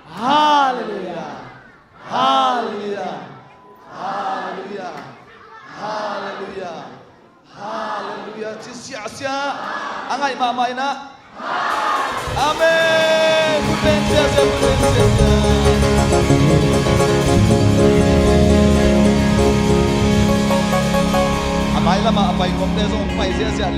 Hallelujah. Hallelujah. Hallelujah. Hallelujah. Hallelujah. Sia angai mama ina. Amen. Bukan sia. Amai lama apai komte song pai sia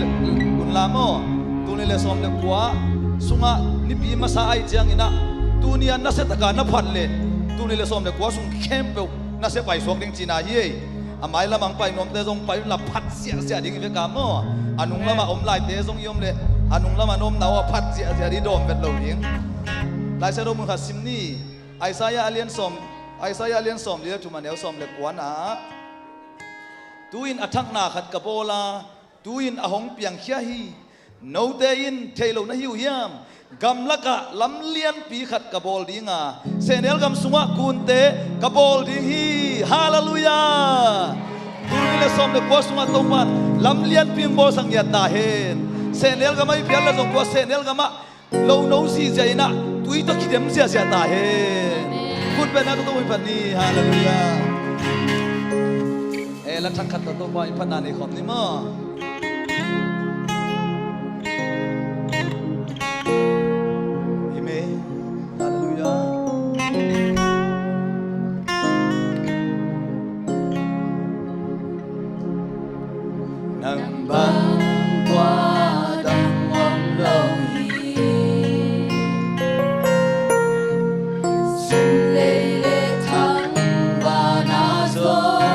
kun lamo tunile som le kwa sunga ni pi masa ai chiang ina tunia na se taka na phatle tunile som le kwa sung kempe na se pai sok ding china hi amai lamang pai nom te song pai la phat sia ding ve ka mo anung lama om lai te song yom le anung lama nom nawa phat sia ri dom vet lo ding lai se ro mun khasim ni Isaiah alien som le tu manel som le kwa na tuin athak na khat kapola tuin ahong piang khia hi no te in thailo na hiu hiam gam laka lam lian pi khat kabol dinga senel gam sunga kunte kabol ding hi hallelujah tuile som le ko sunga toman lam lian ping bo sang ya ta hen senel gam ai pial la jong ko senel gam lo no si jaina tui to khidem sia ta hen kun be na to wi pan ni hallelujah la thak khat to ba in phana ni khom ni mo amen hallelujah nang bang qua đăng mong lâu xin lê lê thắng và na zo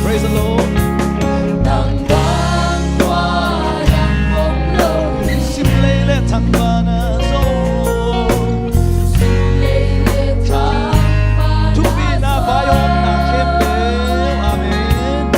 Praise the Lord. Amen.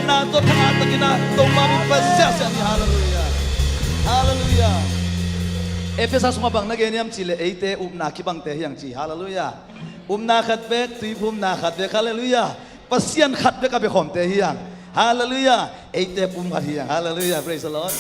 nato tangata gina tumami pasya ni hallelujah hallelujah Efesas mabang nageniam chile eite umna kibang te yang chi hallelujah umna khatbek tribum na khatbek hallelujah pasyan khatbek abe khom te hiang hallelujah eite pum hiang hallelujah praise the Lord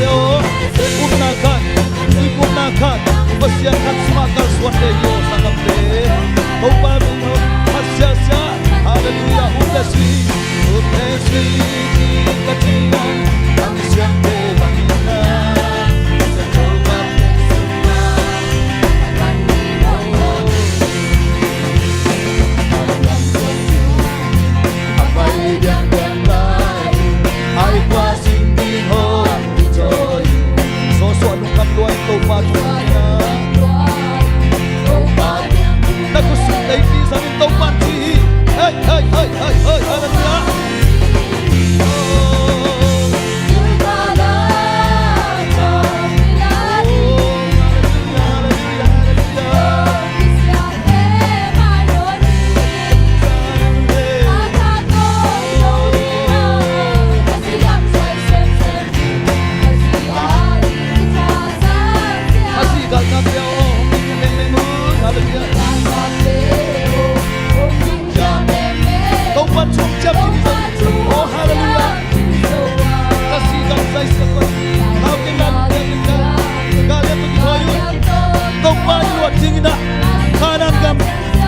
kapeo umnakan umnakan pasian kan semakal suande yo sangamde upamino hasyasya haleluya udasi katian kami siante bangina ai qua sinh đi hôm trời gió xuân nung cam đuôi câu ba chuông ta có sự đầy đi ra đến tông ban chi hey hey hey hey hey hallelujah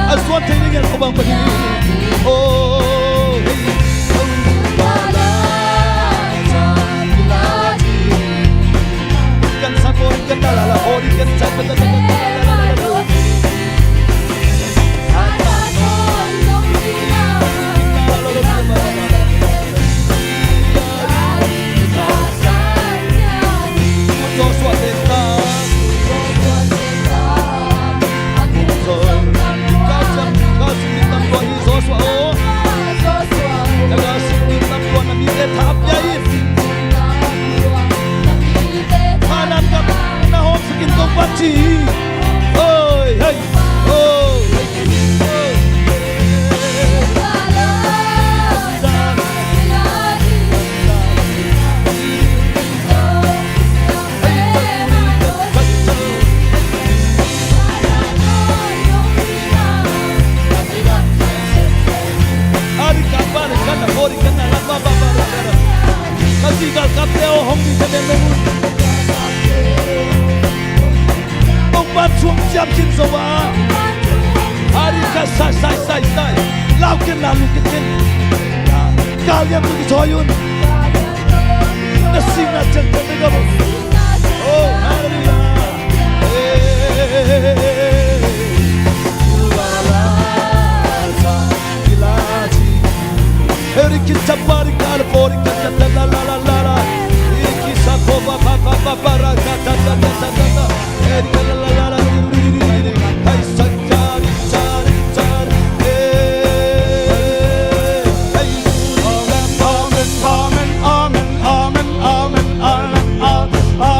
Aswan tailing yang kubang padi, oh, ikan sakor ikan dalala, oh ikan sakor Pati, oi, hey, oh, Ari kapan kan bori kan lama baba, masih kal kapeo hong di sana mengun. Ban chuông chạm trên dầu á, hari ka sai lao cái nào lúc cái tên, cao nhắm tôi cái thoi yun, nó xin là chân chân đấy các bạn, oh hallelujah, Eri kita bari kal bori kata la la la la la, iki sakoba ba ba ba ba ra kata kata kata, eri la la la la, hai sakari cari cari, hey, amen amen amen amen amen amen amen.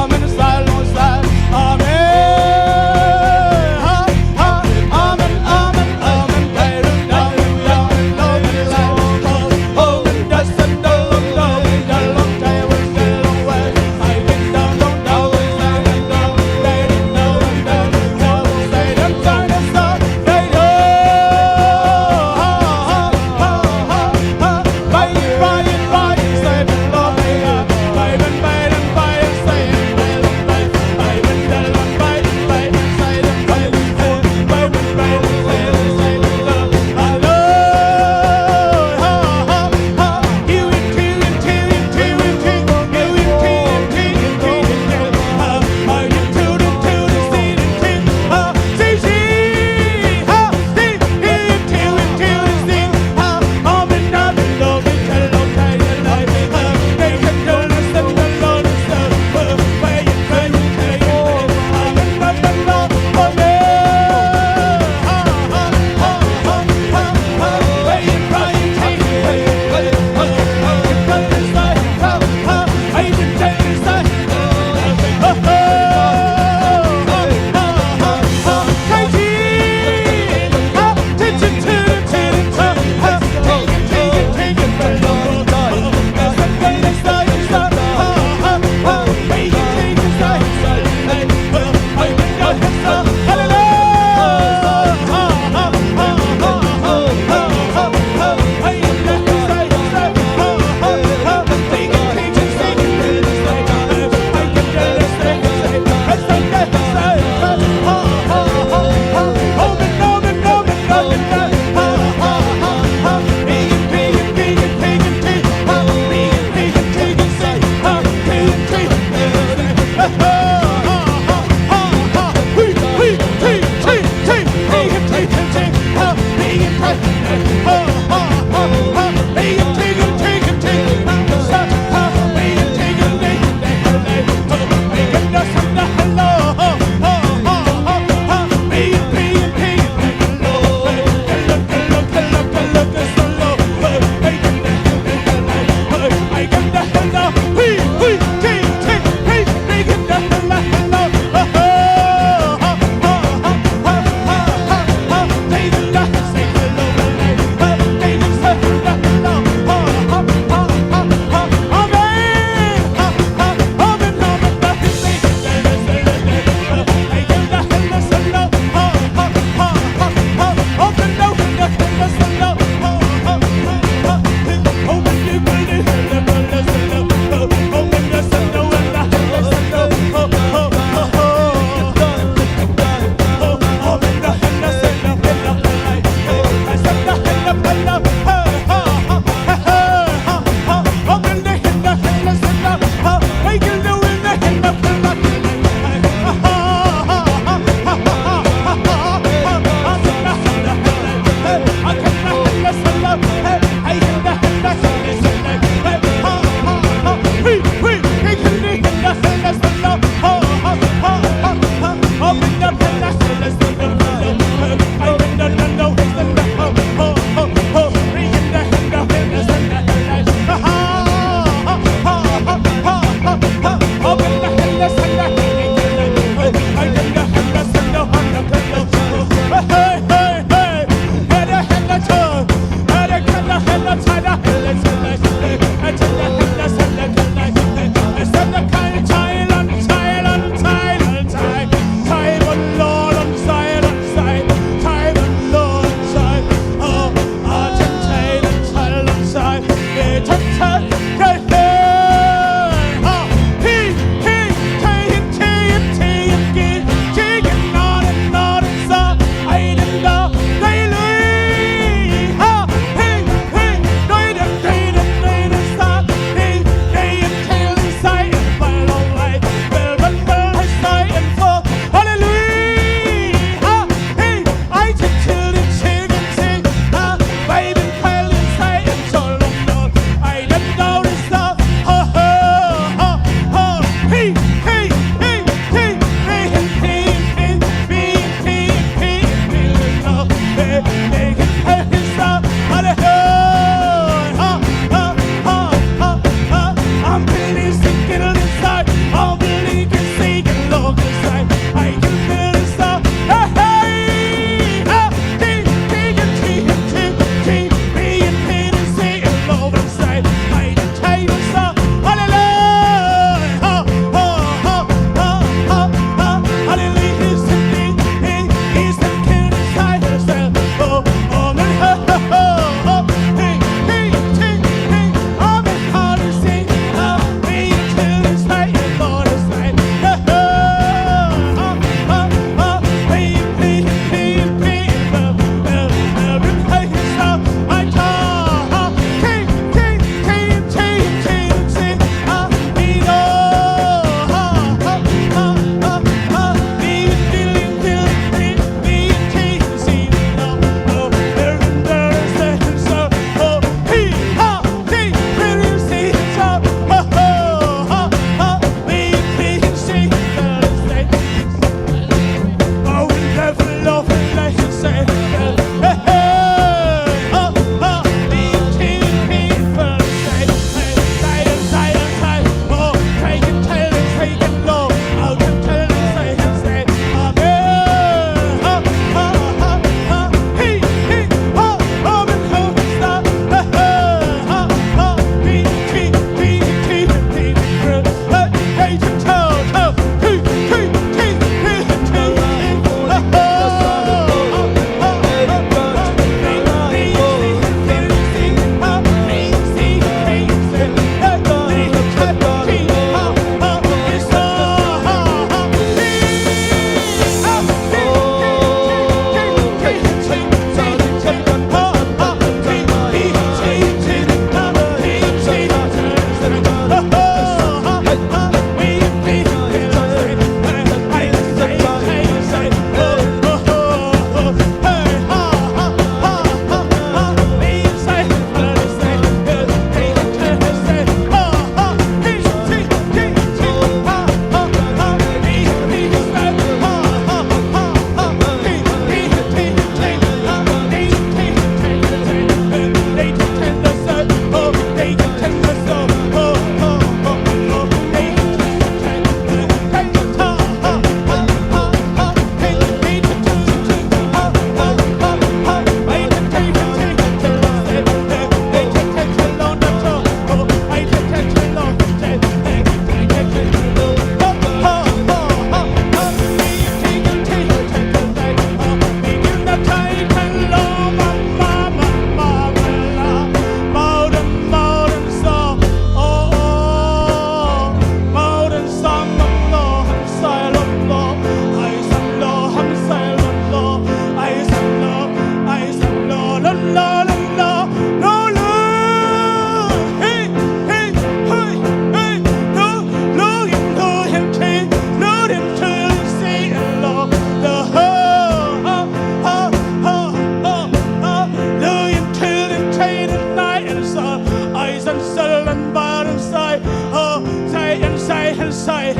say,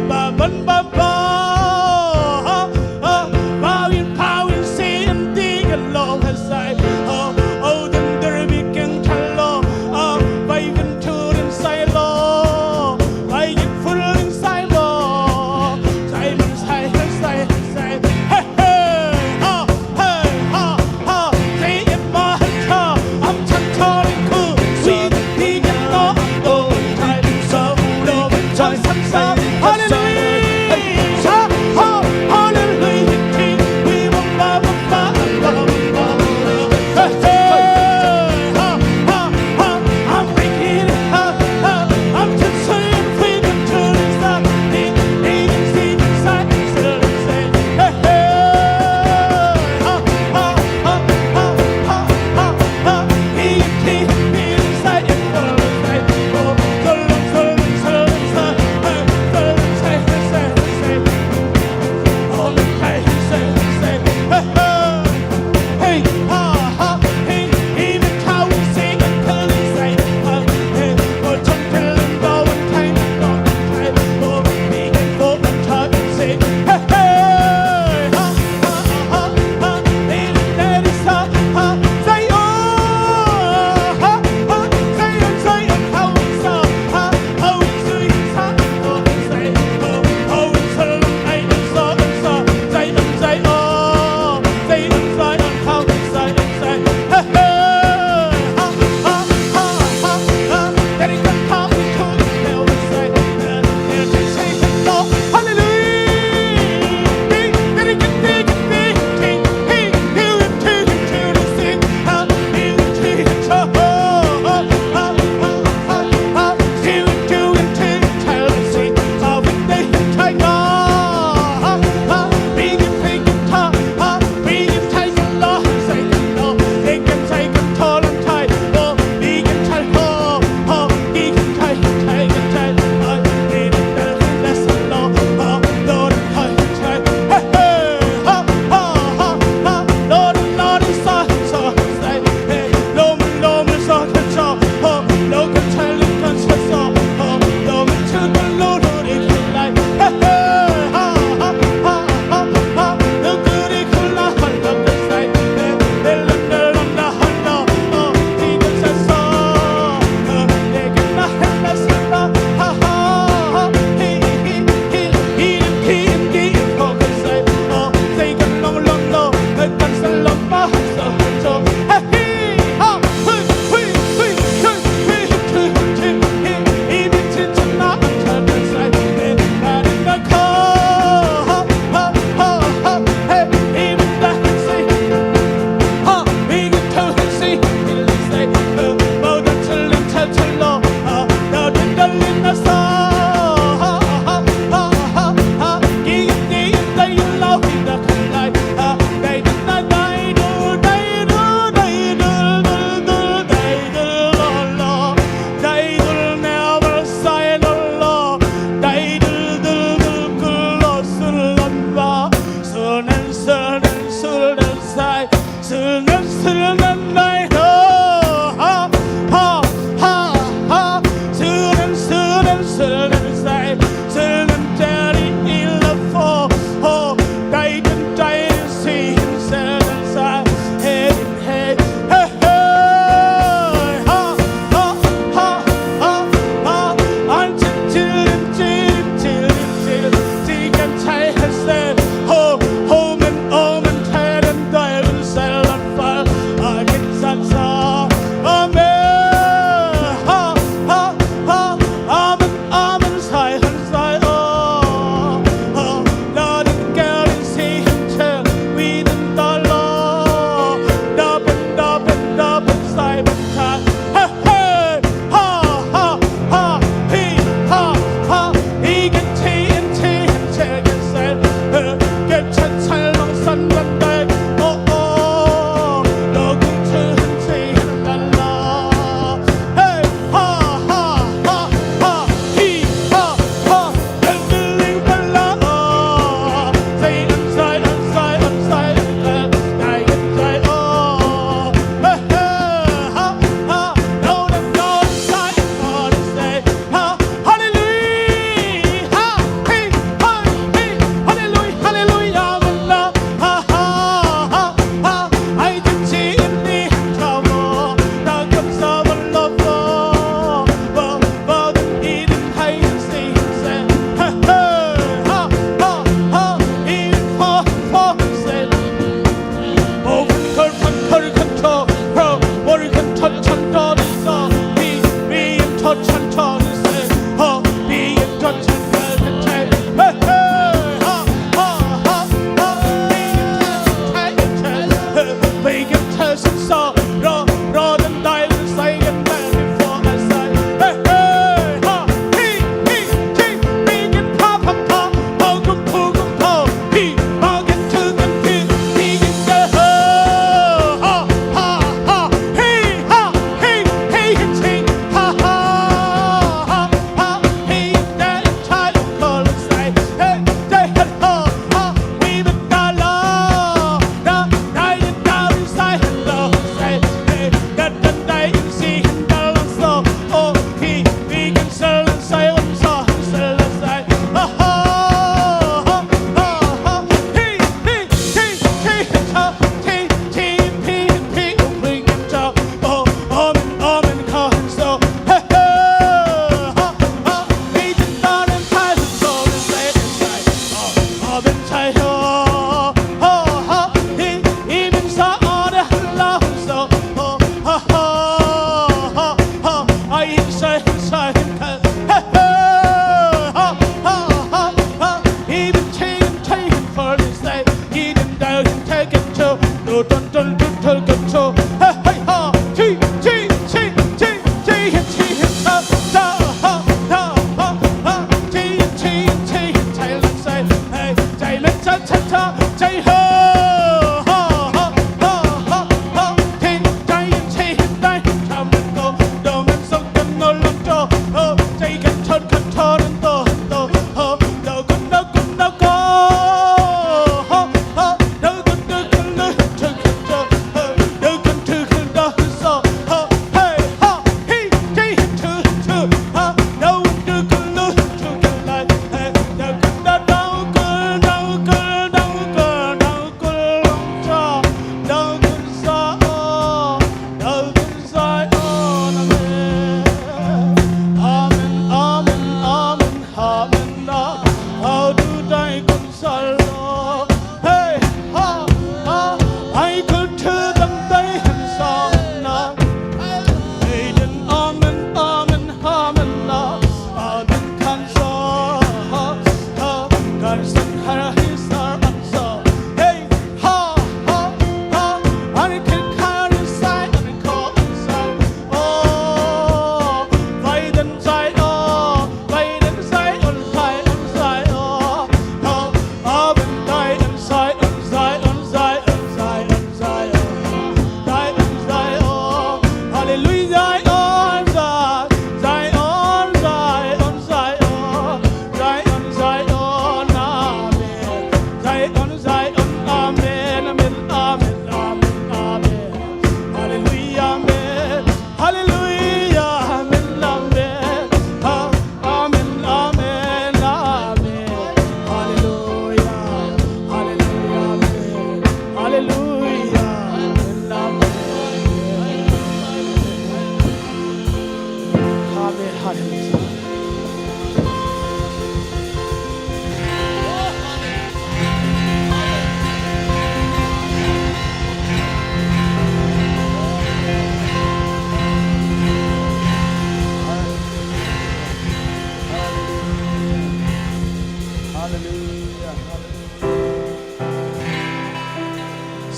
ba bun ba ba. Bawin say and dig and love has say, den der viken kallo, Baigen tur in silo, Baigen full in silo, Simon say, hey hey, say it ma ha, I'm chanting cool, we dig and love, time so love, time.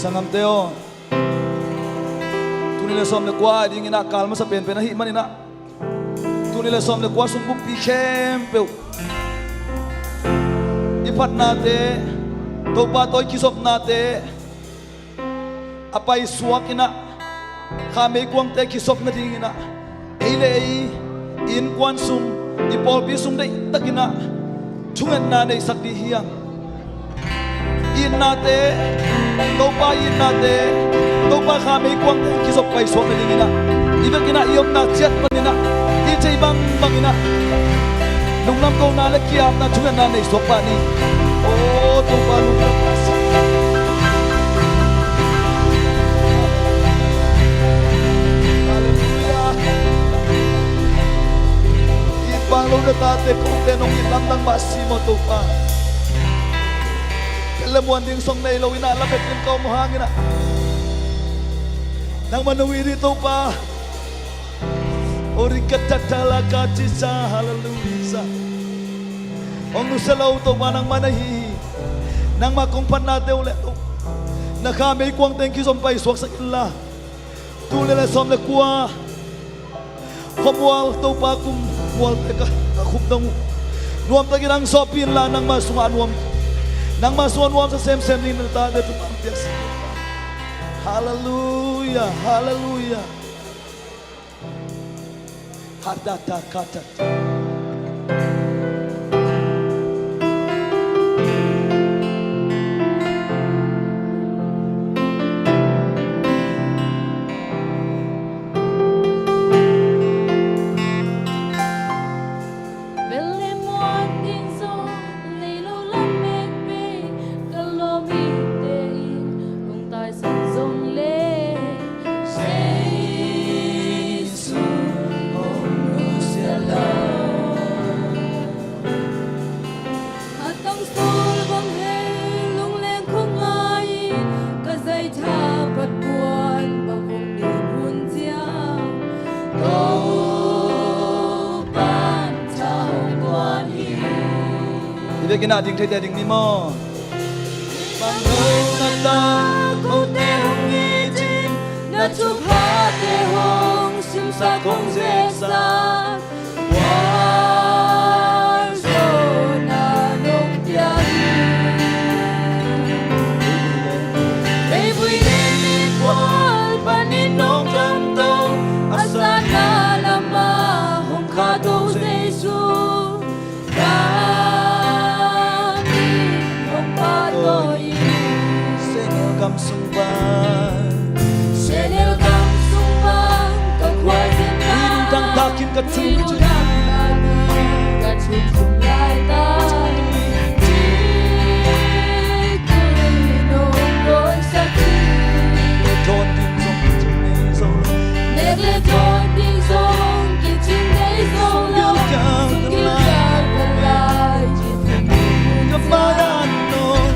sangam teo tu ni le som le kwa ding ina kalma sa pen pen hi manina tu ni le som le kwa sum pi khem pe ipat na te to pa toy kisop na te apai suak ina kha me kwang te kisop na ding ina eile in kwan sum ipol pi sum dei takina chungan na nei sakdi hiang in na te to pa kha me kwang te kisop pai suak na ding ina ibekina iom na chat manina i chei bang bangina nung nam ko na le kiam na chungan na nei suak pa ni o to pa lu Bang lo na tate kung tenong ilam ng masimo to pa. Kalamuan ding song na ilaw inalapit yung kao mo hangin na. Nang manawiri to pa. Ori katatala kachisa hallelujah. Ong nusalaw to pa nang manahi. Nang makungpan natin ulit to. Nakamay kuwang thank you sompay swak sa ila. Tulila som na kuwa. Kamual to pa kung mual teka akup dang nuam tagi nang sopin la nang masuan nuam sa sem ni nata de tu pampias. Hallelujah, hallelujah. Hadata kata. Kina ding thay ding ni mo bang na ta ko te hong ijin na chuk ha te hong sim sa kong ze sa war so na nok tia ei bui ne ni kwal panin nong tam to asana lama hong kha do ze su Kam sumbang kakwazin na Inutang takin katsumi Katsum sumlay ta Tikinong sakit Leton ding song kitchen zong Leton ding song kitchen zong Sungkil kang kalay Kaparan no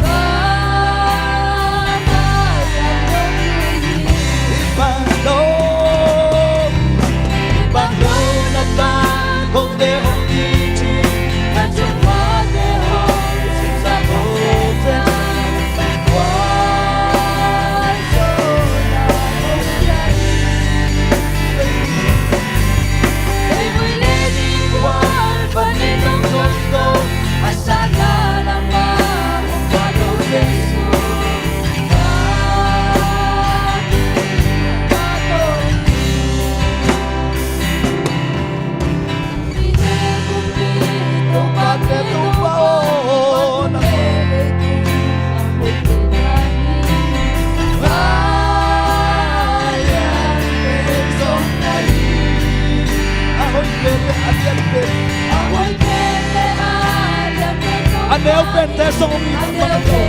Anel pente song umitang mga to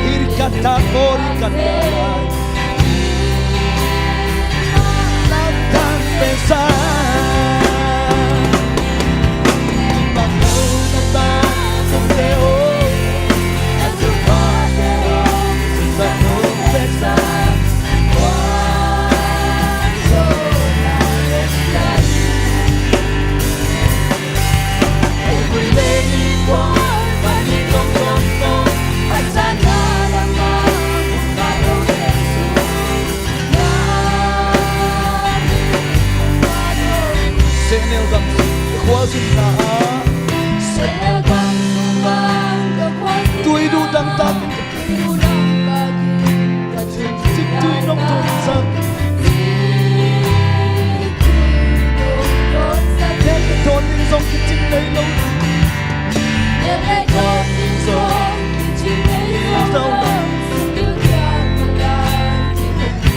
Irikata korikata Latang pesa Ipangunata Sumteo Asupateo Sumtong pesa Sana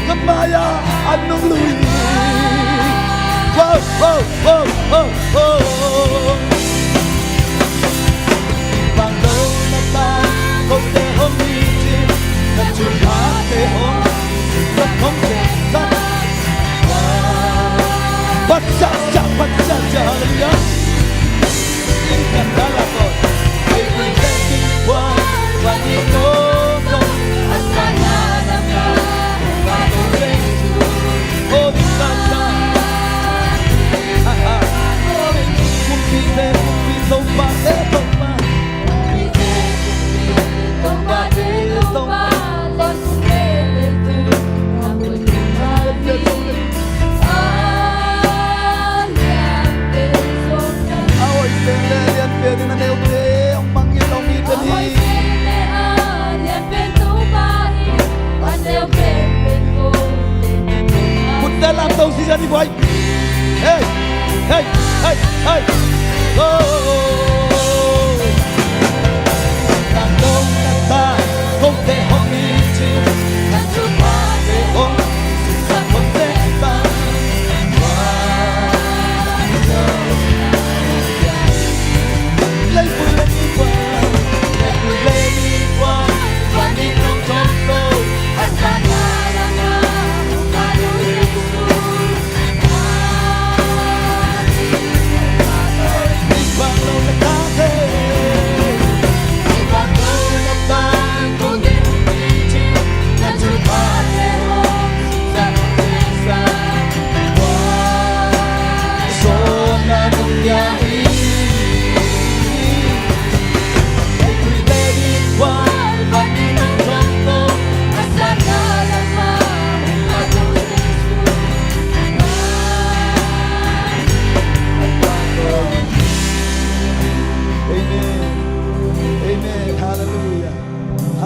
Kamaya anong luwi. Wow, wow, wow, wow, wow. Bando na ta, kung te hong iti, na chunha te hong, na kong te ta. Patsa-tsa, patsa-tsa, hallelujah. Ikandala ko, ay presenting one, paninono, asana na ka, patuloy, oh, tata. Kumpite, tomba, tomba. Dalam tau sisa ni boy. Hey, hey, hey, hey. Oh. Tandong kata, kong te hong iti, katupa te hong, sa kong te ta. Lay pulay ni Juan, lay pulay ni Juan, Juanitong tonto, hasta karanga.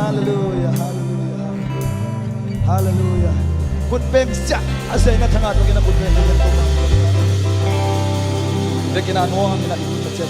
Hallelujah, hallelujah, hallelujah. Put peng siya. Asay na tangat wag na put peng. Hindi kinanuha ang ina ikot sa